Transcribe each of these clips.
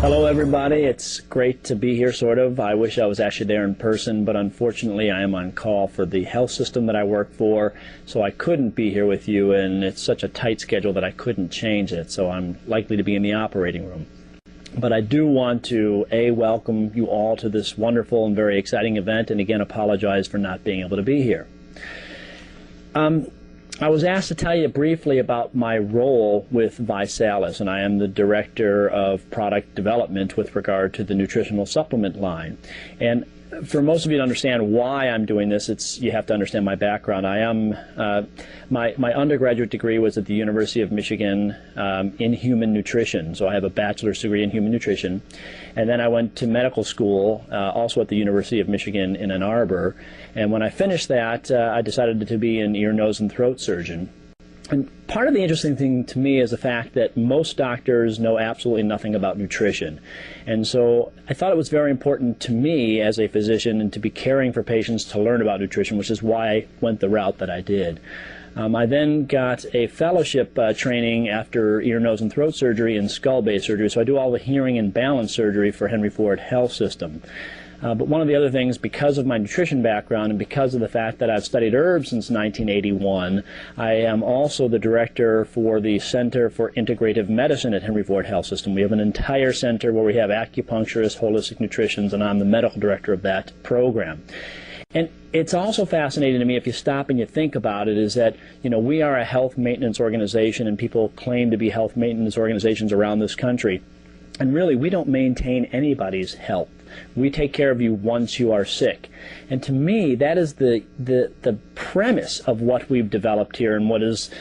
Hello everybody, it's great to be here sort of. I wish I was actually there in person, but unfortunately I am on call for the health system that I work for, so I couldn't be here with you, and it's such a tight schedule that I couldn't change it, so I'm likely to be in the operating room. But I do want to, welcome you all to this wonderful and very exciting event, and again apologize for not being able to be here. I was asked to tell you briefly about my role with ViSalus, and I am the Director of Product Development with regard to the nutritional supplement line. And for most of you to understand why I'm doing this, you have to understand my background. I am my undergraduate degree was at the University of Michigan in human nutrition, so I have a bachelor's degree in human nutrition. And then I went to medical school, also at the University of Michigan in Ann Arbor. And when I finished that, I decided to be an ear, nose, and throat surgeon. And part of the interesting thing to me is the fact that most doctors know absolutely nothing about nutrition. And so I thought it was very important to me as a physician and to be caring for patients to learn about nutrition, which is why I went the route that I did. I then got a fellowship training after ear, nose, and throat surgery in skull-base surgery, so I do all the hearing and balance surgery for Henry Ford Health System. But one of the other things, because of my nutrition background and because of the fact that I've studied herbs since 1981, I am also the director for the Center for Integrative Medicine at Henry Ford Health System. We have an entire center where we have acupuncturists, holistic nutritionists, and I'm the medical director of that program. And it's also fascinating to me, if you stop and you think about it, is that, we are a health maintenance organization, and people claim to be health maintenance organizations around this country. And really, we don't maintain anybody's health. We take care of you once you are sick. And to me, that is the premise of what we've developed here, and what is,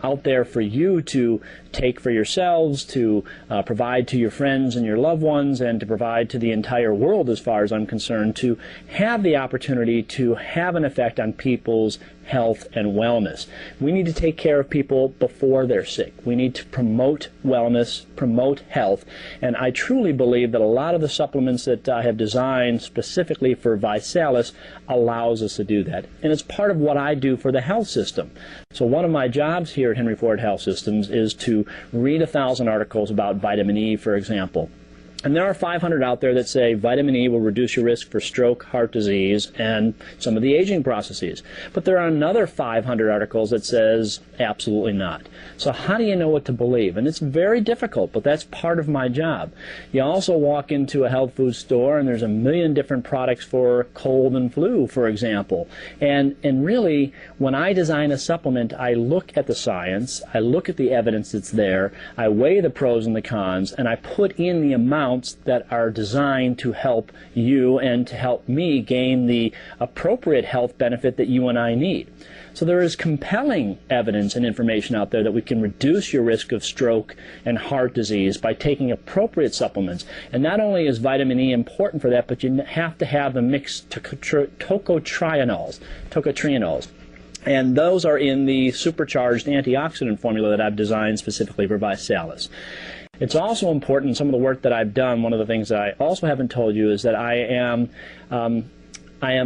out there for you to take for yourselves, to provide to your friends and your loved ones, and to provide to the entire world, as far as I'm concerned, to have the opportunity to have an effect on people's health and wellness. We need to take care of people before they're sick. We need to promote wellness, promote health, and I truly believe that a lot of the supplements that I have designed specifically for ViSalus allows us to do that. And it's part of what I do for the health system. So one of my jobs here at Henry Ford Health Systems is to read 1,000 articles about vitamin E, for example. And there are 500 out there that say vitamin E will reduce your risk for stroke, heart disease, and some of the aging processes. But there are another 500 articles that says absolutely not. So how do you know what to believe? And it's very difficult, but that's part of my job. You also walk into a health food store, and there's a million different products for cold and flu, for example. And really, when I design a supplement, I look at the science, I look at the evidence that's there, I weigh the pros and the cons, and I put in the amount that are designed to help you and to help me gain the appropriate health benefit that you and I need. So there is compelling evidence and information out there that we can reduce your risk of stroke and heart disease by taking appropriate supplements. And not only is vitamin E important for that, but you have to have the mixed tocotrienols. And those are in the supercharged antioxidant formula that I've designed specifically for ViSalus. It's also important, some of the work that I've done, one of the things that I also haven't told you is that I am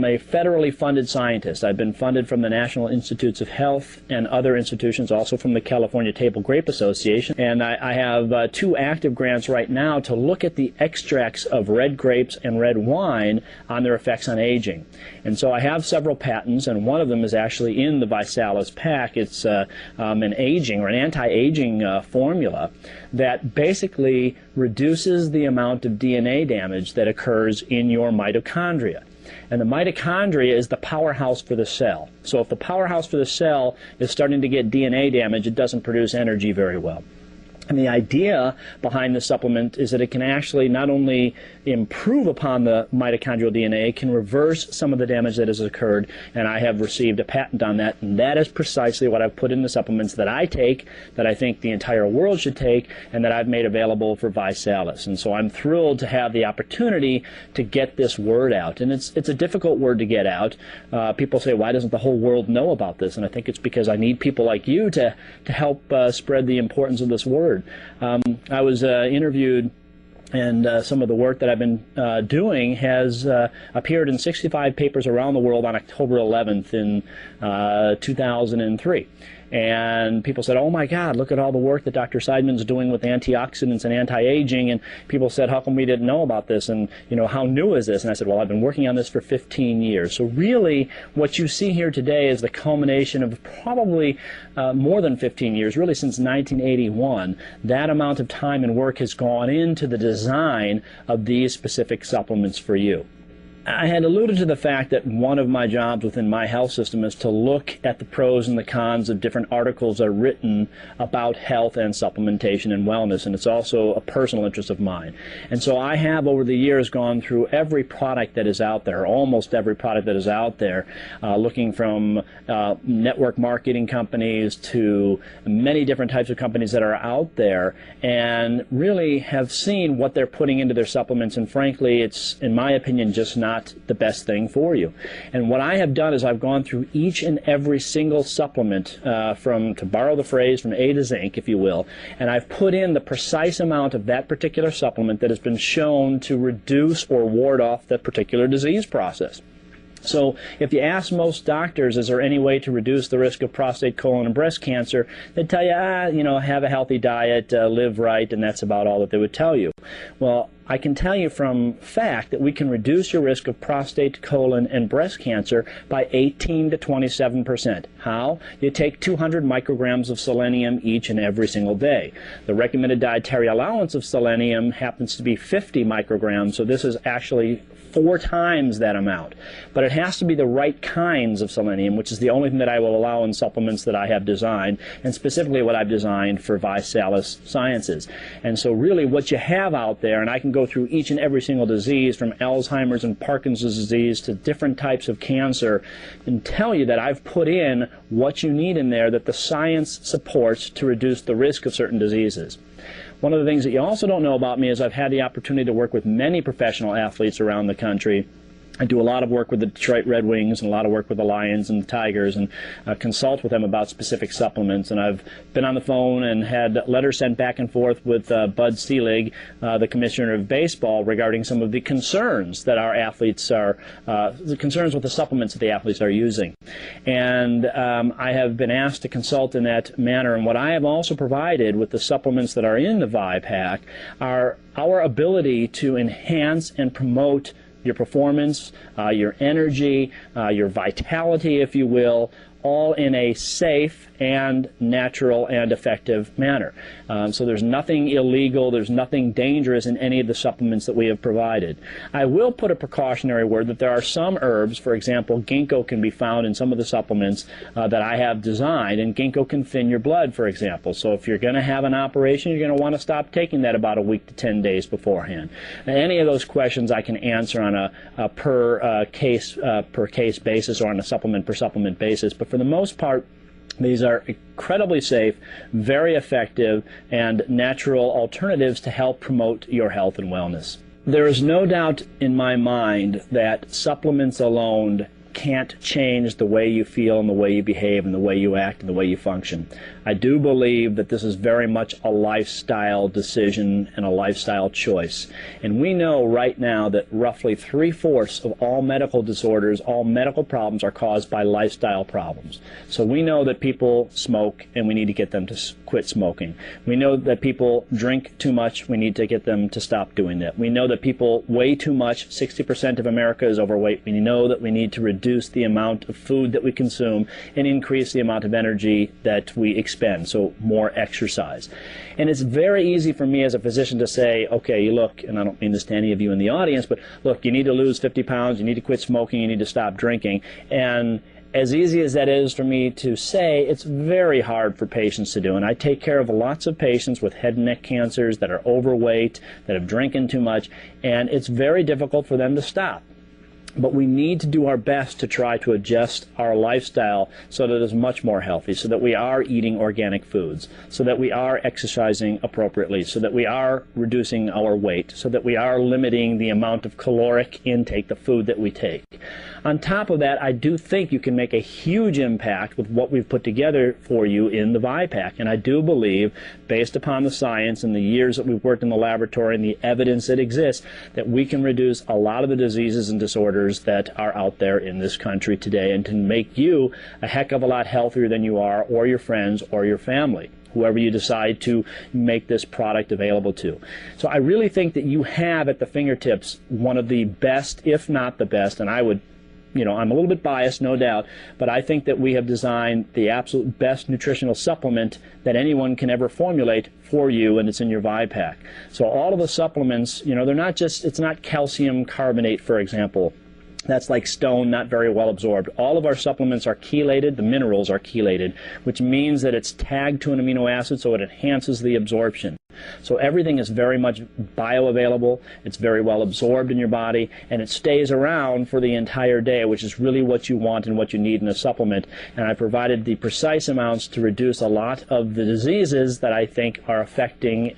a federally funded scientist. I've been funded from the National Institutes of Health and other institutions, also from the California Table Grape Association. And I have 2 active grants right now to look at the extracts of red grapes and red wine on their effects on aging. And so I have several patents, and one of them is actually in the ViSalus pack. It's an anti-aging formula that basically reduces the amount of DNA damage that occurs in your mitochondria. And the mitochondria is the powerhouse for the cell. So if the powerhouse for the cell is starting to get DNA damage, it doesn't produce energy very well. And the idea behind the supplement is that it can actually not only improve upon the mitochondrial DNA, it can reverse some of the damage that has occurred, and I have received a patent on that, and that is precisely what I've put in the supplements that I take, that I think the entire world should take, and that I've made available for ViSalus. And so I'm thrilled to have the opportunity to get this word out. And it's a difficult word to get out. People say, why doesn't the whole world know about this? And I think it's because I need people like you to help spread the importance of this word. I was interviewed, and some of the work that I've been doing has appeared in 65 papers around the world on October 11th in 2003. And people said, oh my God, look at all the work that Dr. Seidman's doing with antioxidants and anti-aging. And people said, how come we didn't know about this? And, you know, how new is this? And I said, well, I've been working on this for 15 years. So really, what you see here today is the culmination of probably more than 15 years, really since 1981. That amount of time and work has gone into the design of these specific supplements for you. I had alluded to the fact that one of my jobs within my health system is to look at the pros and the cons of different articles that are written about health and supplementation and wellness, and it's also a personal interest of mine. And so I have over the years gone through every product that is out there, almost every product that is out there, looking from network marketing companies to many different types of companies that are out there, and really have seen what they're putting into their supplements, and frankly, it's, in my opinion, just not the best thing for you. And what I have done is I've gone through each and every single supplement to borrow the phrase, from A to Zinc, if you will, and I've put in the precise amount of that particular supplement that has been shown to reduce or ward off that particular disease process. So if you ask most doctors, is there any way to reduce the risk of prostate, colon, and breast cancer, they'd tell you, you know, have a healthy diet, live right, and that's about all that they would tell you. Well, I can tell you from fact that we can reduce your risk of prostate, colon, and breast cancer by 18 to 27%. How? You take 200 micrograms of selenium each and every single day. The recommended dietary allowance of selenium happens to be 50 micrograms, so this is actually 4 times that amount. But it has to be the right kinds of selenium, which is the only thing that I will allow in supplements that I have designed, and specifically what I've designed for ViSalus Sciences. And so really what you have out there, and I can go through each and every single disease from Alzheimer's and Parkinson's disease to different types of cancer, and tell you that I've put in what you need in there that the science supports to reduce the risk of certain diseases. One of the things that you also don't know about me is I've had the opportunity to work with many professional athletes around the country. I do a lot of work with the Detroit Red Wings and a lot of work with the Lions and the Tigers, and consult with them about specific supplements. And I've been on the phone and had letters sent back and forth with Bud Selig, the commissioner of baseball, regarding some of the concerns that our athletes are, the concerns with the supplements that the athletes are using. And I have been asked to consult in that manner. And what I have also provided with the supplements that are in the ViPack are our ability to enhance and promote your performance, your energy, your vitality, if you will, all in a safe and natural and effective manner. So there's nothing illegal, there's nothing dangerous in any of the supplements that we have provided. I will put a precautionary word that there are some herbs, for example, ginkgo can be found in some of the supplements that I have designed, and ginkgo can thin your blood, for example. So if you're going to have an operation, you're going to want to stop taking that about a week to 10 days beforehand. And any of those questions I can answer on a per case basis, or on a supplement per supplement basis. But for the most part, these are incredibly safe, very effective, and natural alternatives to help promote your health and wellness. There is no doubt in my mind that supplements alone can't change the way you feel and the way you behave and the way you act and the way you function. I do believe that this is very much a lifestyle decision and a lifestyle choice. And we know right now that roughly 3/4 of all medical disorders, all medical problems, are caused by lifestyle problems. So we know that people smoke and we need to get them to quit smoking. We know that people drink too much, we need to get them to stop doing that. We know that people weigh too much, 60% of America is overweight. We know that we need to reduce the amount of food that we consume and increase the amount of energy that we expend, so more exercise. And it's very easy for me as a physician to say, okay, you look, and I don't mean this to any of you in the audience, but look, you need to lose 50 pounds, you need to quit smoking, you need to stop drinking. And as easy as that is for me to say, it's very hard for patients to do. And I take care of lots of patients with head and neck cancers that are overweight, that have drinking too much, and it's very difficult for them to stop. But we need to do our best to try to adjust our lifestyle so that it is much more healthy, so that we are eating organic foods, so that we are exercising appropriately, so that we are reducing our weight, so that we are limiting the amount of caloric intake, the food that we take. On top of that, I do think you can make a huge impact with what we've put together for you in the ViPack. And I do believe, based upon the science and the years that we've worked in the laboratory and the evidence that exists, that we can reduce a lot of the diseases and disorders disorders that are out there in this country today, and to make you a heck of a lot healthier than you are, or your friends, or your family, whoever you decide to make this product available to. So I really think that you have at the fingertips one of the best, if not the best, and I would, I'm a little bit biased, no doubt, but I think that we have designed the absolute best nutritional supplement that anyone can ever formulate for you, and it's in your ViPack. So all of the supplements, they're not just, it's not calcium carbonate, for example. That's like stone, not very well absorbed. All of our supplements are chelated. The minerals are chelated, which means that it's tagged to an amino acid, so it enhances the absorption. So everything is very much bioavailable. It's very well absorbed in your body, and it stays around for the entire day, which is really what you want and what you need in a supplement. And I provided the precise amounts to reduce a lot of the diseases that I think are affecting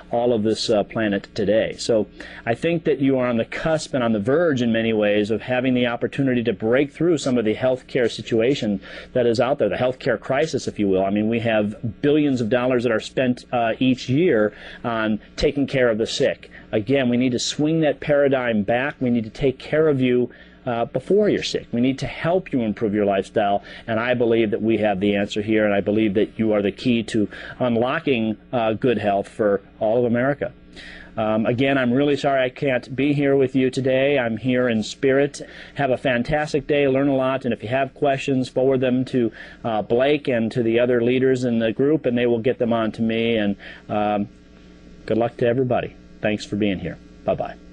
all of this planet today. So I think that you are on the cusp and on the verge in many ways of having the opportunity to break through some of the healthcare situation that is out there, the healthcare crisis, if you will. I mean, we have billions of dollars that are spent each year on taking care of the sick. Again, we need to swing that paradigm back. We need to take care of you before you're sick. We need to help you improve your lifestyle, and I believe that we have the answer here, and I believe that you are the key to unlocking good health for all of America. Again, I'm really sorry I can't be here with you today. I'm here in spirit. Have a fantastic day, learn a lot, and if you have questions, forward them to Blake and to the other leaders in the group, and they will get them on to me. And good luck to everybody. Thanks for being here. Bye-bye.